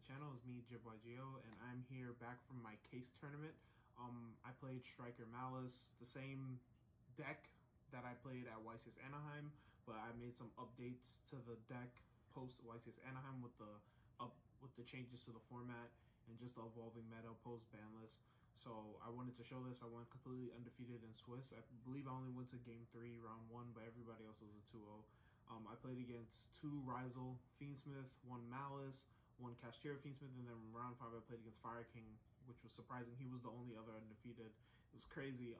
channel. It's me, Yugioh, and I'm here back from my case tournament. I played Striker Maliss, the same deck that I played at YCS Anaheim, but I made some updates to the deck post YCS Anaheim with the changes to the format and just the evolving meta post ban list. So I wanted to show this. I went completely undefeated in Swiss. I believe I only went to game 3, round 1, but everybody else was a 2-0. I played against 2 Rizel Fiendsmith, 1 Maliss, 1 Cashier Fiendsmith, and then round 5 I played against Fire King, which was surprising. He was the only other undefeated. It was crazy.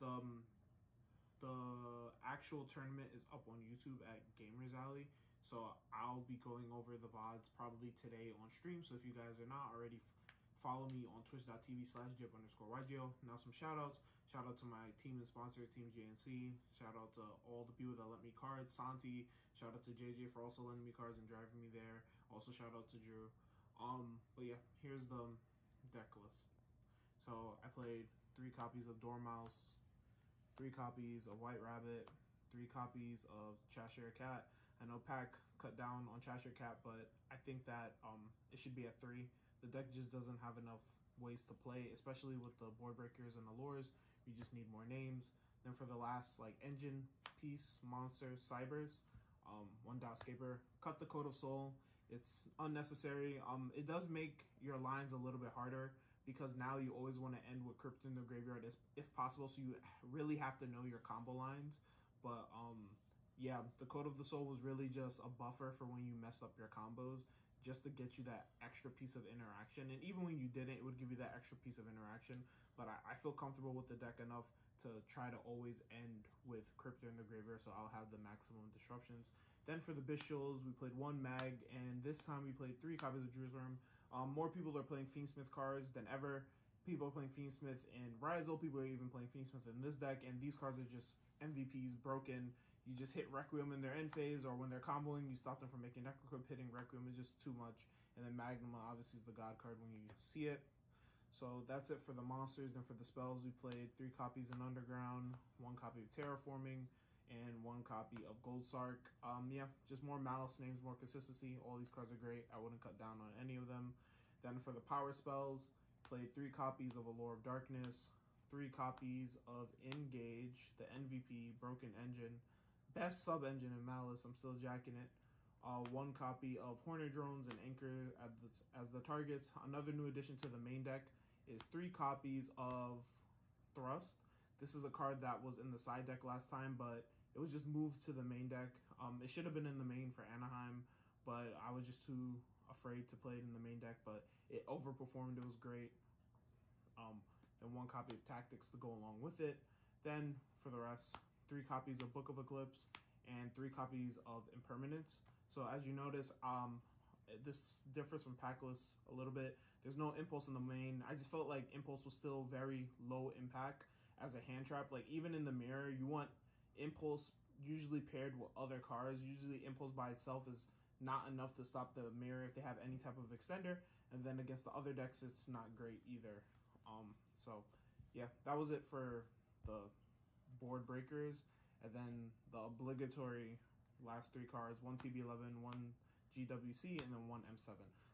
The actual tournament is up on YouTube at Gamers Alley, so I'll be going over the VODs probably today on stream. So if you guys are not already, follow me on twitch.tv/Jib_Yugioh. Now some shout outs. Shout out to my team and sponsor, Team JNC. Shout out to all the people that lent me cards. Santi. Shout out to JJ for also lending me cards and driving me there. Also shout out to Drew. But yeah, here's the deck list. So I played 3 copies of Dormouse, 3 copies of White Rabbit, 3 copies of Cheshire Cat. I know Pack cut down on Cheshire Cat, but I think that it should be at 3. The deck just doesn't have enough ways to play, especially with the board breakers and the lures. You just need more names. Then for the last engine piece, monsters, cybers, 1 Dotscaper, cut the Code of Soul. It's unnecessary. It does make your lines a little bit harder because now you always want to end with Crypt in the Graveyard if possible, so you really have to know your combo lines. But yeah, the Code of the Soul was really just a buffer for when you mess up your combos, just to get you that extra piece of interaction. And even when you didn't, it would give you that extra piece of interaction. But I feel comfortable with the deck enough to try to always end with Crypto in the Graveyard, so I'll have the maximum disruptions. Then for the Bishols, we played 1 Mag, and this time we played 3 copies of Jerusalem. More people are playing Fiendsmith cards than ever. People are playing Fiendsmith in Rizel. People are even playing Fiendsmith in this deck, and these cards are just MVPs, broken. You just hit Requiem in their end phase, or when they're comboing, you stop them from making Necrocrypt. Hitting Requiem is just too much. And then Magnum obviously is the god card when you see it. So that's it for the monsters. Then for the spells, we played 3 copies in Underground, 1 copy of Terraforming, and 1 copy of Gold Sark. Yeah, just more Malice names, more consistency. All these cards are great. I wouldn't cut down on any of them. Then for the power spells, played 3 copies of Allure of Darkness, 3 copies of Engage, the MVP, Broken Engine, best sub-engine in Malice, I'm still jacking it. 1 copy of Hornet Drones and Anchor as the targets. Another new addition to the main deck is 3 copies of Thrust. This is a card that was in the side deck last time, but it was just moved to the main deck. It should have been in the main for Anaheim, but I was just too afraid to play it in the main deck, but it overperformed. It was great. Then 1 copy of Tactics to go along with it. Then for the rest, 3 copies of Book of Eclipse and 3 copies of Impermanence. So as you notice, this differs from Packless a little bit. There's no Impulse in the main. I just felt like Impulse was still very low impact as a hand trap. Like even in the mirror, you want Impulse usually paired with other cards. Usually Impulse by itself is not enough to stop the mirror if they have any type of extender. And then against the other decks, it's not great either. So yeah, that was it for the board breakers. And then the obligatory last 3 cards, 1 TB11, 1 GWC, and then 1 M7.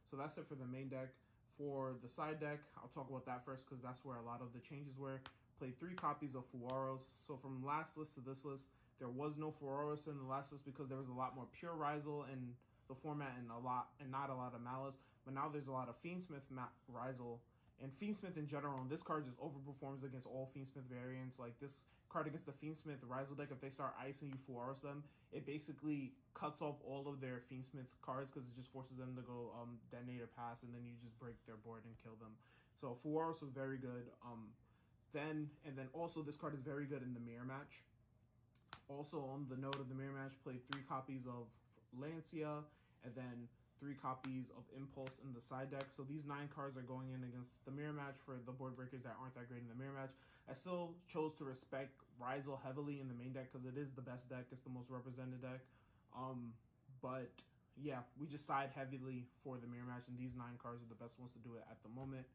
So that's it for the main deck. For the side deck, I'll talk about that first because that's where a lot of the changes were. Played 3 copies of Fuaros. So from last list to this list, there was no Fuaros in the last list because there was a lot more pure Rizel in the format and not a lot of Malice. But now there's a lot of Fiendsmith Rizel. And Fiendsmith in general, and this card just overperforms against all Fiendsmith variants. Like this card against the Fiendsmith Rizel deck, if they start icing you Fuaros them, it basically cuts off all of their Fiendsmith cards because it just forces them to go Detonator Pass, and then you just break their board and kill them. So Fuaros was very good. Then also this card is very good in the mirror match. Also on the note of the mirror match, played 3 copies of Lancia, and then 3 copies of Impulse in the side deck. So these 9 cards are going in against the mirror match for the board breakers that aren't that great in the mirror match. I still chose to respect Rizel heavily in the main deck because it is the best deck. It's the most represented deck. But yeah, we just side heavily for the mirror match, and these 9 cards are the best ones to do it at the moment.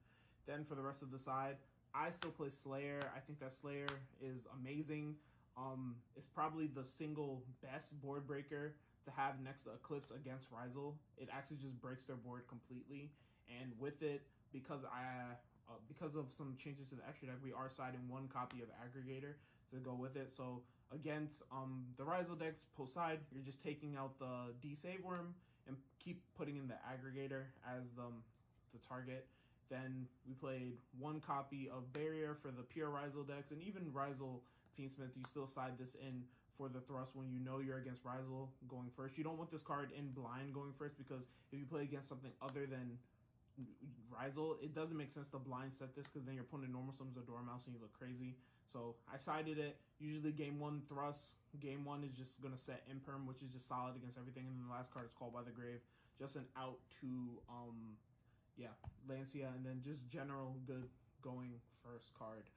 Then for the rest of the side, I still play Slayer. I think that Slayer is amazing. It's probably the single best board breaker to have next to Eclipse against Ryzel. It actually just breaks their board completely. And with it, because of some changes to the extra deck, we are siding one copy of Aggregator to go with it. So against the Ryzel decks post side, you're just taking out the D-Save Worm and keep putting in the Aggregator as the target. Then we played one copy of Barrier for the pure Ryzel decks, and even Ryzel Fiendsmith, you still side this in for the thrust when you know you're against Ryzel going first. You don't want this card in blind going first, because if you play against something other than Ryzel, it doesn't make sense to blind set this, because then your opponent normal summons a Dormouse and you look crazy. So I sided it. Usually game one thrust. Game one is just going to set Imperm, which is just solid against everything. And then the last card is Called by the Grave. Just an out to Lancia, and then just general good going first card.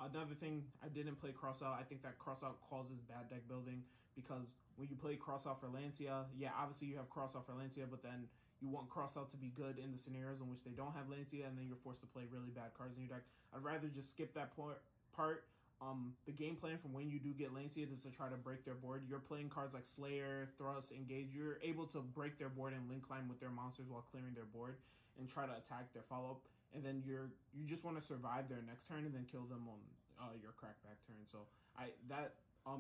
Another thing, I didn't play Crossout. I think that Crossout causes bad deck building, because when you play Crossout for Lancia, yeah, obviously you have Crossout for Lancia, but then you want Crossout to be good in the scenarios in which they don't have Lancia, and then you're forced to play really bad cards in your deck. I'd rather just skip that part. The game plan from when you do get Lancia is to try to break their board. You're playing cards like Slayer, Thrust, Engage. You're able to break their board and link climb with their monsters while clearing their board and try to attack their follow-up. And then you just want to survive their next turn and then kill them on your crackback turn. So that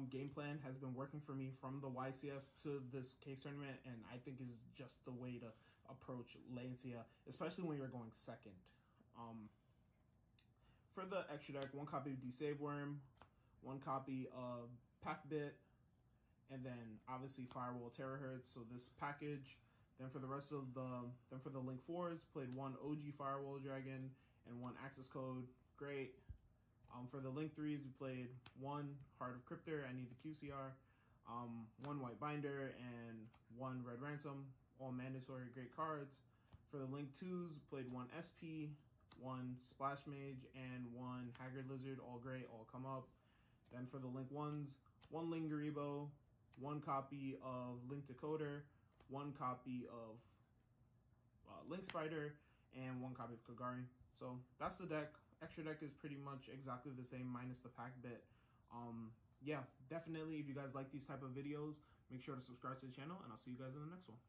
game plan has been working for me from the YCS to this case tournament, and I think is just the way to approach Lancia, especially when you're going second. For the extra deck, one copy of D-Save Worm, one copy of Packbit, and then obviously Firewall Terahertz, so this package. Then for the rest of for the Link 4s, played one OG Firewall Dragon and one Access Code. Great. For the Link 3s, we played one Heart of Cryptor, I need the QCR, one White Binder, and one Red Ransom. All mandatory great cards. For the Link 2s, we played one SP, one Splash Mage, and one Haggard Lizard. All great, all come up. Then for the Link 1s, one Lingaribo, one copy of Link Decoder, one copy of Link Spider, and one copy of Kagari. So that's the deck. Extra deck is pretty much exactly the same minus the pack bit. Yeah, definitely if you guys like these type of videos, make sure to subscribe to the channel, and I'll see you guys in the next one.